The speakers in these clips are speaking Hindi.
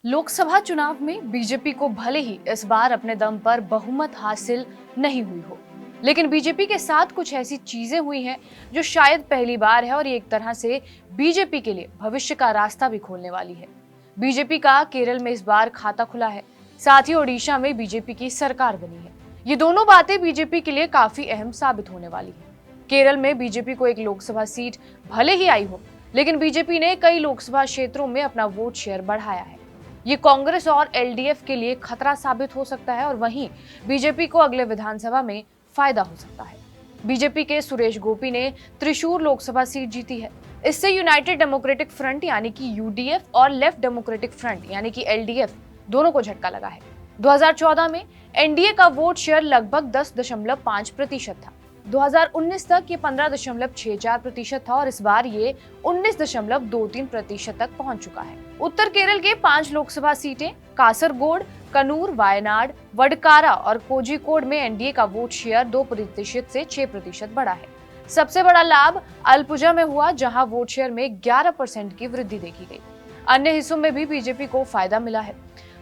लोकसभा चुनाव में बीजेपी को भले ही इस बार अपने दम पर बहुमत हासिल नहीं हुई हो, लेकिन बीजेपी के साथ कुछ ऐसी चीजें हुई हैं जो शायद पहली बार है और ये एक तरह से बीजेपी के लिए भविष्य का रास्ता भी खोलने वाली है। बीजेपी का केरल में इस बार खाता खुला है, साथ ही ओडिशा में बीजेपी की सरकार बनी है। ये दोनों बातें बीजेपी के लिए काफी अहम साबित होने वाली है। केरल में बीजेपी को एक लोकसभा सीट भले ही आई हो, लेकिन बीजेपी ने कई लोकसभा क्षेत्रों में अपना वोट शेयर बढ़ाया है। ये कांग्रेस और एलडीएफ के लिए खतरा साबित हो सकता है और वहीं बीजेपी को अगले विधानसभा में फायदा हो सकता है। बीजेपी के सुरेश गोपी ने त्रिशूर लोकसभा सीट जीती है। इससे यूनाइटेड डेमोक्रेटिक फ्रंट यानी कि यूडीएफ और लेफ्ट डेमोक्रेटिक फ्रंट यानी कि एलडीएफ दोनों को झटका लगा है। 2014 में एनडीए का वोट शेयर लगभग 10.5% था। 2019 तक ये 15.64% था और इस बार ये 19.23% तक पहुंच चुका है। उत्तर केरल के 5 लोकसभा सीटें कासरगोड, कनूर, वायनाड, वडकारा और कोझिकोड में एनडीए का वोट शेयर 2% से 6% बढ़ा है। सबसे बड़ा लाभ अलपुजा में हुआ, जहां वोट शेयर में 11% की वृद्धि देखी गई। अन्य हिस्सों में भी बीजेपी को फायदा मिला है।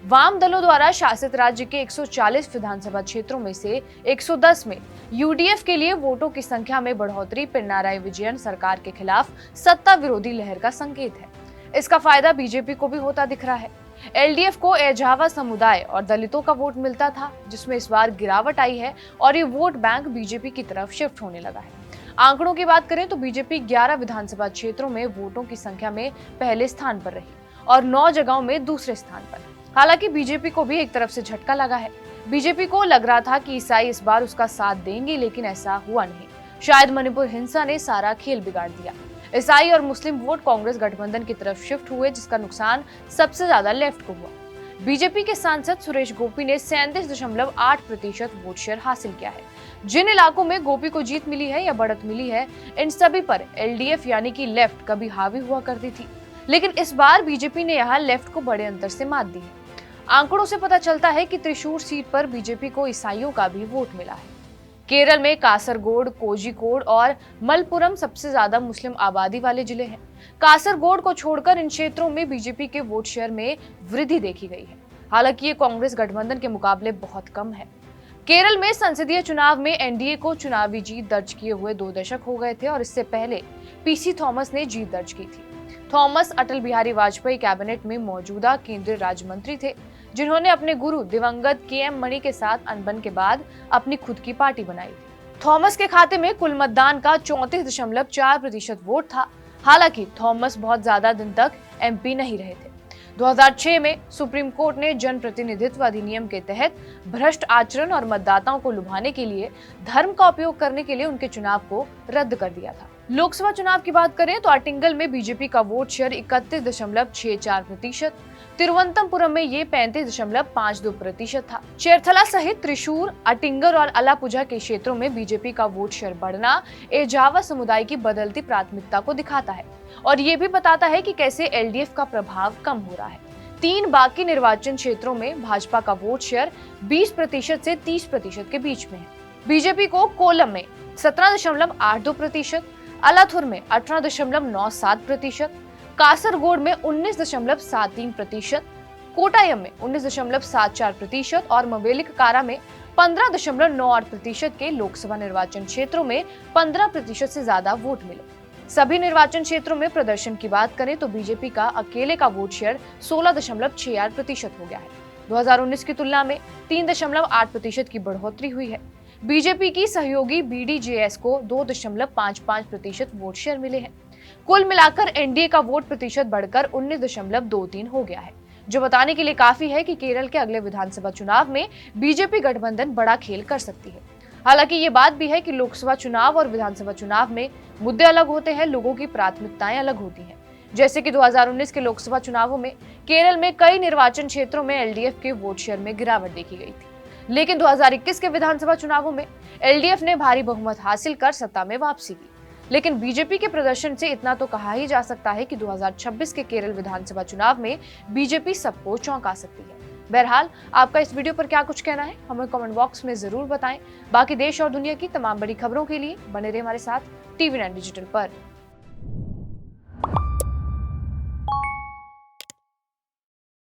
वाम दलों द्वारा शासित राज्य के 140 विधानसभा क्षेत्रों में से 110 में यूडीएफ के लिए वोटों की संख्या में बढ़ोतरी पिनाराई विजयन सरकार के खिलाफ सत्ता विरोधी लहर का संकेत है। इसका फायदा बीजेपी को भी होता दिख रहा है। एलडीएफ को एजावा समुदाय और दलितों का वोट मिलता था, जिसमें इस बार गिरावट आई है और ये वोट बैंक बीजेपी की तरफ शिफ्ट होने लगा है। आंकड़ों की बात करें तो बीजेपी 11 विधानसभा क्षेत्रों में वोटों की संख्या में पहले स्थान पर रही और 9 जगहों में दूसरे स्थान पर। हालांकि बीजेपी को भी एक तरफ से झटका लगा है। बीजेपी को लग रहा था कि ईसाई इस बार उसका साथ देंगे, लेकिन ऐसा हुआ नहीं। शायद मणिपुर हिंसा ने सारा खेल बिगाड़ दिया। ईसाई और मुस्लिम वोट कांग्रेस गठबंधन की तरफ शिफ्ट हुए, जिसका नुकसान सबसे ज्यादा लेफ्ट को हुआ। बीजेपी के सांसद सुरेश गोपी ने 37.8% वोट शेयर हासिल किया है। जिन इलाकों में गोपी को जीत मिली है या बढ़त मिली है, इन सभी पर एलडीएफ यानी कि लेफ्ट कभी हावी हुआ करती थी, लेकिन इस बार बीजेपी ने यहाँ लेफ्ट को बड़े अंतर से मात दी है। आंकड़ों से पता चलता है कि त्रिशूर सीट पर बीजेपी को ईसाइयों का भी वोट मिला है। केरल में कासरगोड, कोझिकोड और मलपुरम सबसे ज्यादा मुस्लिम आबादी वाले जिले हैं। कासरगोड को छोड़कर इन क्षेत्रों में बीजेपी के वोट शेयर में वृद्धि देखी गई है। हालांकि ये कांग्रेस गठबंधन के मुकाबले बहुत कम है। केरल में संसदीय चुनाव में एनडीए को चुनावी जीत दर्ज किए हुए 2 दशक हो गए थे और इससे पहले पीसी थॉमस ने जीत दर्ज की थी। थॉमस अटल बिहारी वाजपेयी कैबिनेट में मौजूदा केंद्रीय राज्य मंत्री थे, जिन्होंने अपने गुरु दिवंगत केएम मणि के साथ अनबन के बाद अपनी खुद की पार्टी बनाई थी। थॉमस के खाते में कुल मतदान का 34.4% वोट था। हालांकि थॉमस बहुत ज्यादा दिन तक एमपी नहीं रहे थे। 2006 में सुप्रीम कोर्ट ने जन प्रतिनिधित्व अधिनियम के तहत भ्रष्ट आचरण और मतदाताओं को लुभाने के लिए धर्म का उपयोग करने के लिए उनके चुनाव को रद्द कर दिया था। लोकसभा चुनाव की बात करें तो अटिंगल में बीजेपी का वोट शेयर 31.64%, तिरुवनंतपुरम में ये 35.52% था। चेरथला सहित त्रिशूर, अटिंगर और अलापुझा के क्षेत्रों में बीजेपी का वोट शेयर बढ़ना एजावा समुदाय की बदलती प्राथमिकता को दिखाता है और ये भी बताता है कि कैसे एलडीएफ का प्रभाव कम हो रहा है। 3 बाकी निर्वाचन क्षेत्रों में भाजपा का वोट शेयर 20% से 30% के बीच में है। बीजेपी को कोलम में 17.82%, अलाथुर में 18.97%, कासरगोड में 19.73%, कोटायम में 19.74% और मवेलिकारा में 15.98% के लोकसभा निर्वाचन क्षेत्रों में 15% से ज्यादा वोट मिले। सभी निर्वाचन क्षेत्रों में प्रदर्शन की बात करें तो बीजेपी का अकेले का वोट शेयर 16.68% हो गया है। 2019 की तुलना में 3.8% की बढ़ोतरी हुई है। बीजेपी की सहयोगी बीडीजेएस को 2.55% वोट शेयर मिले हैं। कुल मिलाकर एनडीए का वोट प्रतिशत बढ़कर 19.23 हो गया है, जो बताने के लिए काफी है कि केरल के अगले विधानसभा चुनाव में बीजेपी गठबंधन बड़ा खेल कर सकती है। हालांकि ये बात भी है कि लोकसभा चुनाव और विधानसभा चुनाव में मुद्दे अलग होते हैं, लोगों की प्राथमिकताएं अलग होती हैं। जैसे कि 2019 के लोकसभा चुनावों में केरल में कई निर्वाचन क्षेत्रों में एलडीएफ के वोट शेयर में गिरावट देखी गई थी, लेकिन 2021 के विधानसभा चुनावों में एलडीएफ ने भारी बहुमत हासिल कर सत्ता में वापसी की। लेकिन बीजेपी के प्रदर्शन से इतना तो कहा ही जा सकता है कि 2026 के केरल विधानसभा चुनाव में बीजेपी सबको चौंका सकती है। बहरहाल, आपका इस वीडियो पर क्या कुछ कहना है, हमें कमेंट बॉक्स में जरूर बताएं। बाकी देश और दुनिया की तमाम बड़ी खबरों के लिए बने रहे हमारे साथ TV9 डिजिटल पर।